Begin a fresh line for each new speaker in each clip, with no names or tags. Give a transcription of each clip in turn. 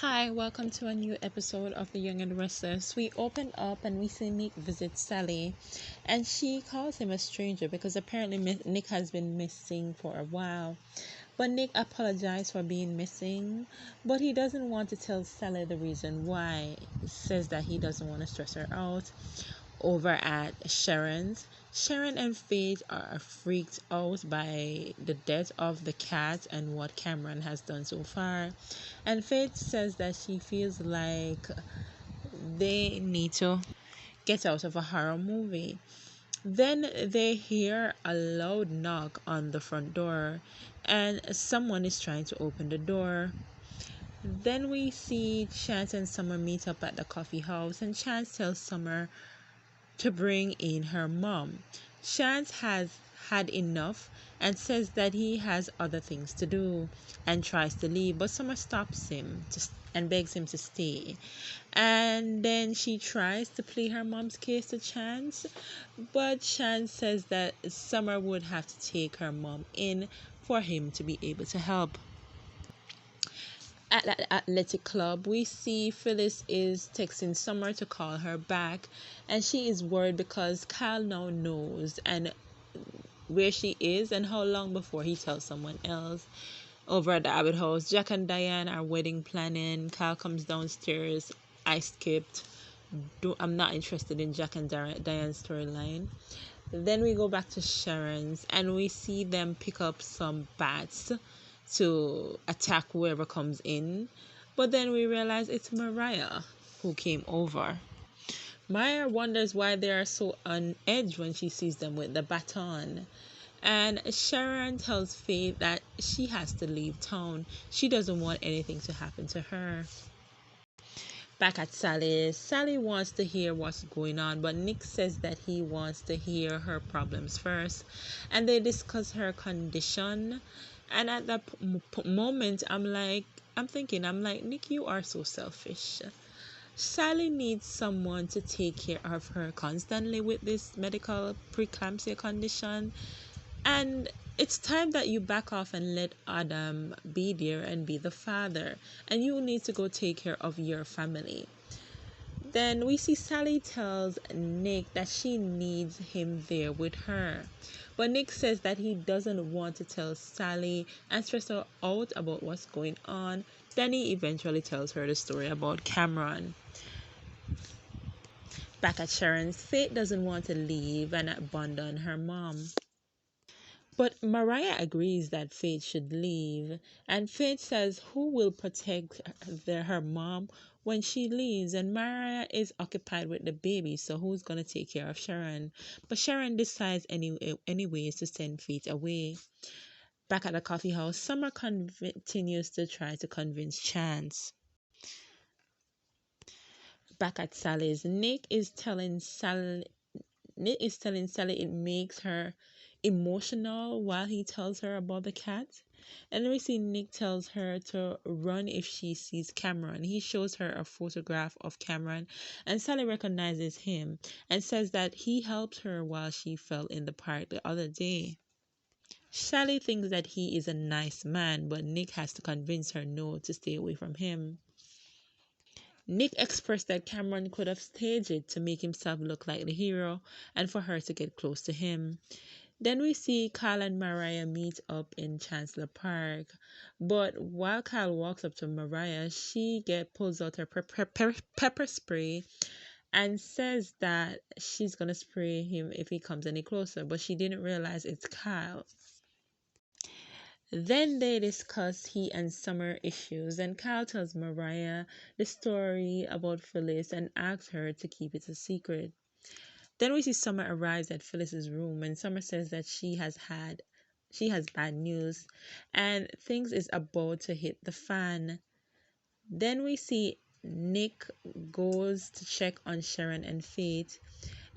Hi, welcome to a new episode of The Young and Restless. We open up and we see Nick visit Sally, and she calls him a stranger because apparently Nick has been missing for a while. But Nick apologized for being missing, but he doesn't want to tell Sally the reason why. He says that he doesn't want to stress her out. Over at Sharon's, Sharon and Faith are freaked out by the death of the cat and what Cameron has done so far. And Faith says that she feels like they need to get out of a horror movie. Then they hear a loud knock on the front door, and someone is trying to open the door. Then we see Chance and Summer meet up at the coffee house, and Chance tells Summer to bring in her mom. Chance has had enough and says that he has other things to do and tries to leave, but Summer stops him and begs him to stay. And then she tries to plead her mom's case to Chance, but Chance says that Summer would have to take her mom in for him to be able to help. At the athletic club, we see Phyllis is texting Summer to call her back, and she is worried because Kyle now knows and where she is and how long before he tells someone else. Over at the Abbott house, Jack and Diane are wedding planning. Kyle comes downstairs. I skipped. I'm not interested in Jack and Diane's storyline. Then we go back to Sharon's and we see them pick up some bats to attack whoever comes in. But then we realize it's Mariah who came over. Maya wonders why they are so on edge when she sees them with the baton. And Sharon tells Faith that she has to leave town. She doesn't want anything to happen to her. Back at Sally's, Sally wants to hear what's going on, but Nick says that he wants to hear her problems first. And they discuss her condition. And at that moment, I'm thinking, Nick, you are so selfish. Sally needs someone to take care of her constantly with this medical preeclampsia condition. And it's time that you back off and let Adam be there and be the father. And you need to go take care of your family. Then we see Sally tells Nick that she needs him there with her. But Nick says that he doesn't want to tell Sally and stress her out about what's going on. Then he eventually tells her the story about Cameron. Back at Sharon's, Faith doesn't want to leave and abandon her mom. But Mariah agrees that Faith should leave, and Faith says who will protect her mom when she leaves, and Mariah is occupied with the baby, so who's going to take care of Sharon? But Sharon decides anyways to send Faith away. Back at the coffee house, Summer continues to try to convince Chance. Back at Sally's, Nick is telling Sally it makes her emotional while he tells her about the cat. And then we see Nick tells her to run if she sees Cameron. He shows her a photograph of Cameron, and Sally recognizes him and says that he helped her while she fell in the park the other day. Sally thinks that he is a nice man, but Nick has to convince her no to stay away from him. Nick expressed that Cameron could have staged it to make himself look like the hero and for her to get close to him. Then we see Kyle and Mariah meet up in Chancellor Park. But while Kyle walks up to Mariah, she pulls out her pepper spray and says that she's going to spray him if he comes any closer. But she didn't realize it's Kyle. Then they discuss he and Summer issues, and Kyle tells Mariah the story about Phyllis and asks her to keep it a secret. Then we see Summer arrives at Phyllis's room, and Summer says that she has bad news, and things is about to hit the fan. Then we see Nick goes to check on Sharon and Faith,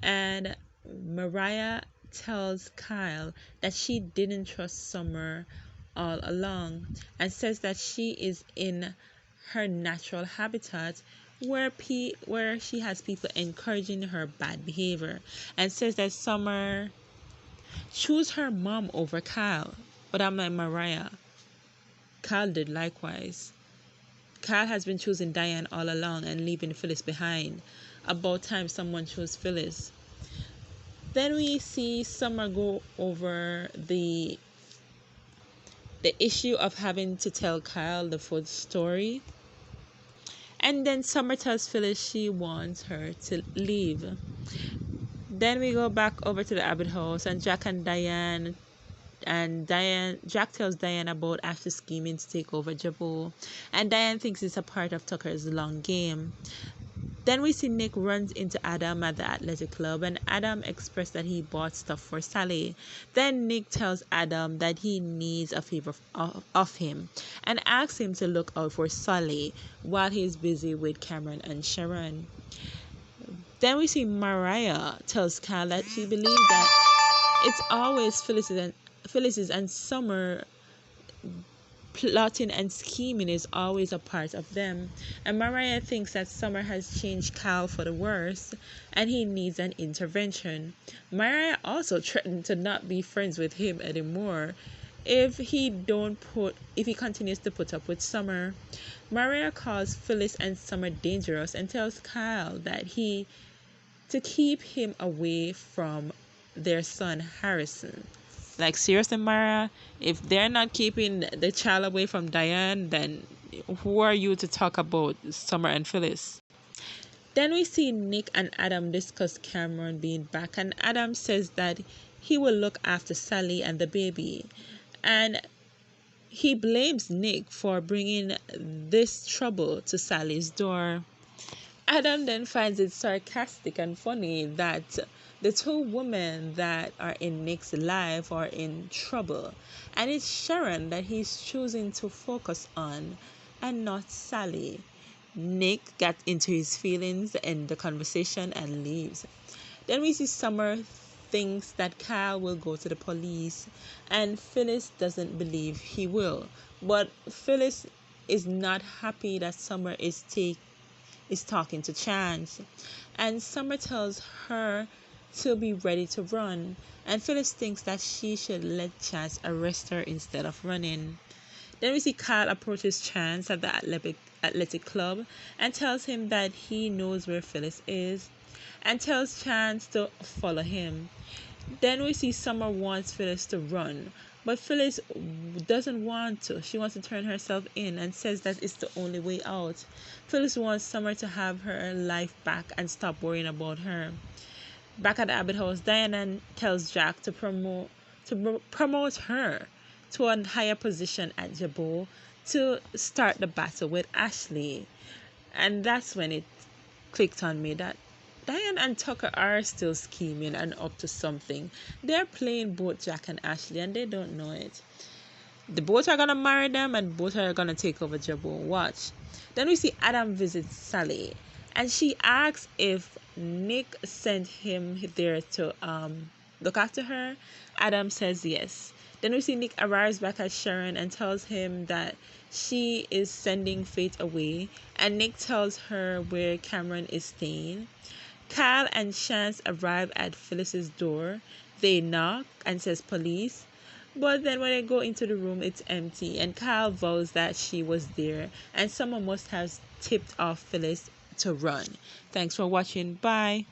and Mariah tells Kyle that she didn't trust Summer all along and says that she is in her natural habitat where she has people encouraging her bad behavior, and says that Summer choose her mom over Kyle. But I'm like, Mariah, Kyle did likewise. Kyle has been choosing Diane all along and leaving Phyllis behind. About time someone chose Phyllis. Then we see Summer go over the issue of having to tell Kyle the full story. And then Summer tells Phyllis she wants her to leave. Then we go back over to the Abbott house, and Jack tells Diane about Ashley scheming to take over Jabot, and Diane thinks it's a part of Tucker's long game. Then we see Nick runs into Adam at the athletic club, and Adam expressed that he bought stuff for Sally. Then Nick tells Adam that he needs a favor of him and asks him to look out for Sally while he's busy with Cameron and Sharon. Then we see Mariah tells Kyle that she believes that it's always Phyllis's and Summer plotting and scheming is always a part of them, and Mariah thinks that Summer has changed Cal for the worse and he needs an intervention. Mariah also threatened to not be friends with him anymore if he continues to put up with Summer. Mariah calls Phyllis and Summer dangerous and tells Kyle that to keep him away from their son Harrison. Like, seriously, Mara, if they're not keeping the child away from Diane, then who are you to talk about Summer and Phyllis? Then we see Nick and Adam discuss Cameron being back, and Adam says that he will look after Sally and the baby. And he blames Nick for bringing this trouble to Sally's door. Adam then finds it sarcastic and funny that the two women that are in Nick's life are in trouble, and it's Sharon that he's choosing to focus on and not Sally. Nick got into his feelings in the conversation and leaves. Then we see Summer thinks that Kyle will go to the police, and Phyllis doesn't believe he will. But Phyllis is not happy that Summer is talking to Chance, and Summer tells her to be ready to run, and Phyllis thinks that she should let Chance arrest her instead of running. Then we see Kyle approaches Chance at the athletic club and tells him that he knows where Phyllis is and tells Chance to follow him. Then we see Summer wants Phyllis to run, but Phyllis doesn't want to. She wants to turn herself in and says that it's the only way out. Phyllis wants Summer to have her life back and stop worrying about her. Back at the Abbott house, Diana tells Jack to promote her to a higher position at Jabot to start the battle with Ashley. And that's when it clicked on me that Diane and Tucker are still scheming and up to something. They're playing both Jack and Ashley, and they don't know it. The both are gonna marry them, and both are gonna take over Jabot. Watch. Then we see Adam visit Sally, and she asks if Nick sent him there to look after her. Adam says yes. Then we see Nick arrives back at Sharon and tells him that she is sending Faith away, and Nick tells her where Cameron is staying. Kyle and Chance arrive at Phyllis's door. They knock and says police, but then when they go into the room, it's empty, and Kyle vows that she was there and someone must have tipped off Phyllis to run. Thanks for watching. Bye.